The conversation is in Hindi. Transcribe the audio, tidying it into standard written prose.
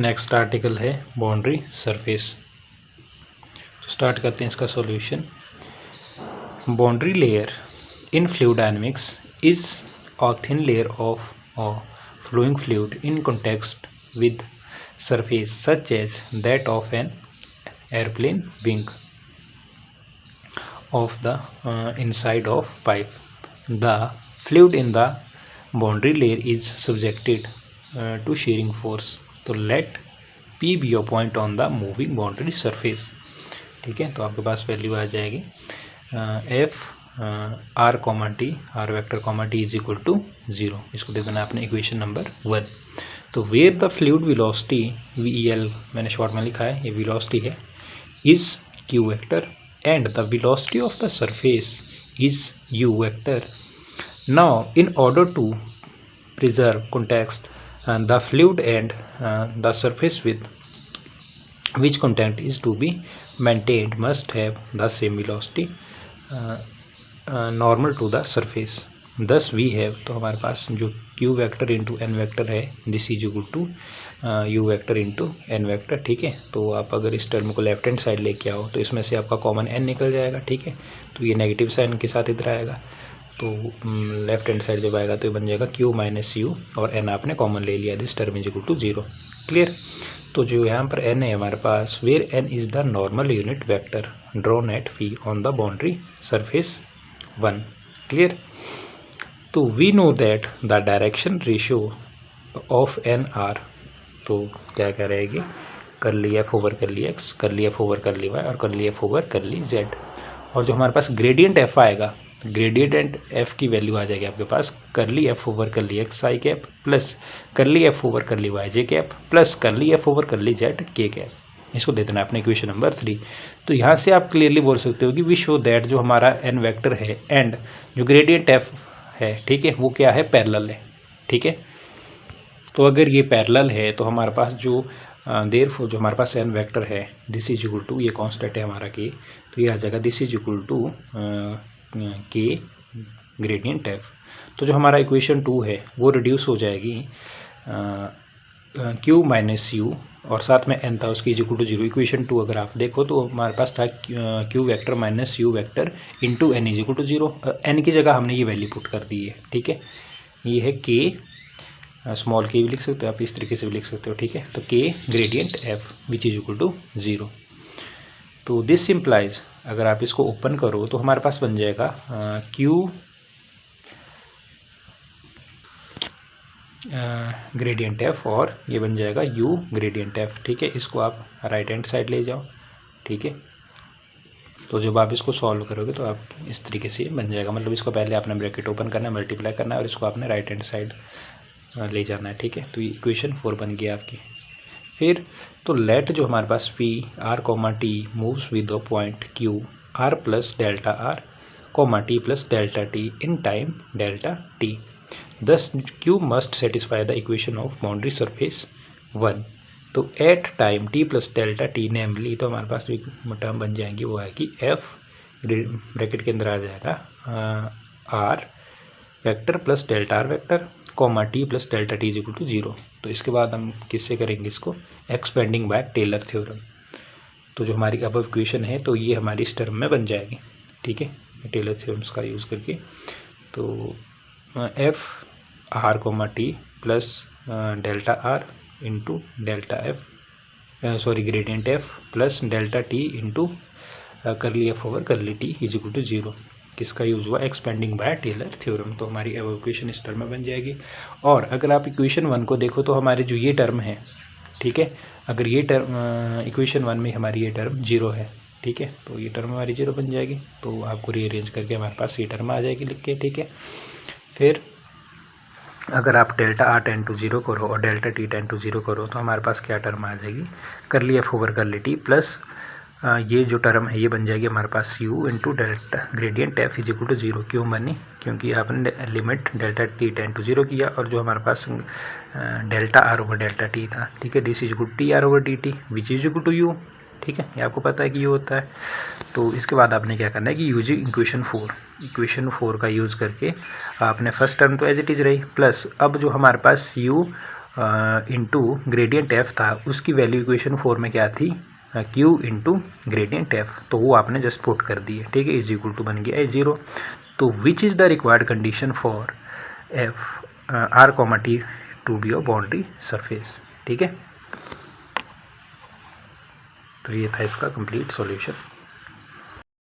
नेक्स्ट आर्टिकल है बाउंड्री सरफेस। स्टार्ट करते हैं इसका solution. Boundary layer in fluid dynamics is a thin layer of a flowing fluid in contact with surface such as that of an airplane wing of the inside of pipe. The fluid in the boundary layer is subjected to shearing force. तो let P be a point on the moving boundary surface। ठीक है, तो आपके पास वैल्यू आ जाएगी F R comma T, R vector comma T is equal to 0। इसको दे देना आपने इक्वेशन नंबर 1। तो where the fluid velocity VEL मैंने शॉर्ट में लिखा है, ये वेलोसिटी है, is Q vector and the velocity of the surface is U vector. Now in order to preserve contact the fluid and the surface with which contact is to be maintained must have the same velocity normal to the surface. Thus we have, तो हमारे पास जो Q vector into N vector है this is equal to U vector into N vector. ठीक है, तो आप अगर इस टर्म को लेफ्ट हैंड साइड लेके आओ तो इसमें से आपका कॉमन एन निकल जाएगा। ठीक है, तो ये नेगेटिव साइन के साथ इधर आएगा, तो लेफ्ट हैंड साइड जब आएगा तो ये बन जाएगा क्यू माइनस यू और एन आपने कॉमन ले लिया, this term is equal to 0। Clear. तो जो यहाँ पर एन है हमारे पास, where N is the normal unit vector drawn at P on the boundary surface 1। Clear. तो we know that the direction ratio of N are, तो क्या क्या रहेगी, curly F over curly X, curly F over curly Y और curly F over curly Z. और जो हमारे पास ग्रेडियंट एफ आएगा, ग्रेडियंट एफ की वैल्यू आ जाएगी आपके पास curly F over curly X I cap plus curly F over curly Y J cap plus curly F over curly Z K cap. इसको दे देना आपने इक्वेशन नंबर 3। तो यहाँ से आप क्लियरली बोल सकते हो कि वी शो दैट जो हमारा एन वेक्टर है एंड जो ग्रेडियंट एफ है, ठीक है, वो क्या है, पैरेलल है। ठीक है, तो अगर ये पैरेलल है तो हमारे पास जो देयरफॉर जो हमारे पास एन वेक्टर है दिस इज इक्वल टू, ये कांस्टेंट है हमारा के, तो ये आ जाएगा दिस इज इक्वल टू के ग्रेडियंट एफ। तो जो हमारा इक्वेशन 2 है वो रिड्यूस हो जाएगी क्यू माइनस यू और साथ में एन था उसकी इज इक्वल टू 0। इक्वेशन 2 अगर आप देखो तो हमारे पास था Q vector minus U vector into N is equal to 0। N की जगह हमने ये वैल्यू पुट कर दी है। ठीक है, ये है के, स्मॉल के भी लिख सकते हो आप, इस तरीके से भी लिख सकते हो। ठीक है, तो के gradient F which is equal to 0। तो दिस इम्प्लाइज, अगर आप इसको ओपन करो तो हमारे पास बन जाएगा क्यू ग्रेडियंट एफ और ये बन जाएगा यू ग्रेडियंट एफ। ठीक है, इसको आप राइट हैंड साइड ले जाओ। ठीक है, तो जब आप इसको सॉल्व करोगे तो आप इस तरीके से बन जाएगा, मतलब इसको पहले आपने ब्रैकेट ओपन करना है, मल्टीप्लाई करना है और इसको आपने राइट हैंड साइड ले जाना है। ठीक है, तो इक्वेशन 4 बन गई आपकी। फिर तो लेट जो हमारे पास P R comma T moves with the point Q R plus delta R comma T plus delta T in time delta T. Thus Q must satisfy the equation of boundary surface 1। तो at time t plus delta T namely, तो हमारे पास जो टर्म बन जाएंगी वो है कि f ब्रैकेट के अंदर आ जाएगा r vector plus delta R vector comma T plus delta T is equal to 0। तो इसके बाद हम किससे करेंगे इसको, एक्सपेंडिंग बाय टेलर थ्योरम। तो जो हमारी अब इक्वेशन है तो ये हमारी इस टर्म में बन जाएगी। ठीक है, टेलर थ्योरम्स का यूज़ करके। तो F R comma T plus delta R into delta F, sorry gradient F plus delta T into curly F over curly T is equal to 0। किसका यूज़ हुआ, एक्सपेंडिंग बाय टेलर थ्योरम। तो हमारी अब इक्वेशन इस टर्म में बन जाएगी। और अगर आप इक्वेशन 1 को देखो तो हमारे जो ये टर्म है, ठीक है, अगर ये टर्म इक्वेशन 1 में हमारी ये टर्म 0 है। ठीक है, तो ये टर्म हमारी 0 बन जाएगी। तो आपको रीअरेंज करके हमारे पास ये टर्म आ जाएगी लिख के। ठीक है, फिर अगर आप डेल्टा आर टेन टू 0 करो और डेल्टा टी टेन टू 0 करो तो हमारे पास क्या टर्म आ जाएगी, curly F over curly T plus ये जो टर्म है ये बन जाएगी हमारे पास U into delta gradient F is equal to 0। क्यों बनी, क्योंकि आपने limit delta T tends to 0 किया और जो हमारे पास delta R over delta T था। ठीक है, this is equal to T R over D T which is equal to U. ठीक है, ये आपको पता है कि ये होता है। तो इसके बाद आपने क्या करना है कि यूजिंग इक्वेशन 4 का यूज़ करके आपने फर्स्ट टर्म तो एज इट इज़ रही, प्लस अब जो हमारे पास यू इंटू ग्रेडियंट एफ था, उसकी वैल्यू इक्वेशन 4 में क्या थी, क्यू इंटू ग्रेडियंट एफ, तो वो आपने जस्ट पुट कर दी है, ठीक है, इज इक्वल टू बन गया है 0। तो which is the required condition for F R comma T to be a boundary surface, ठीक है। तो ये था इसका कंप्लीट सॉल्यूशन।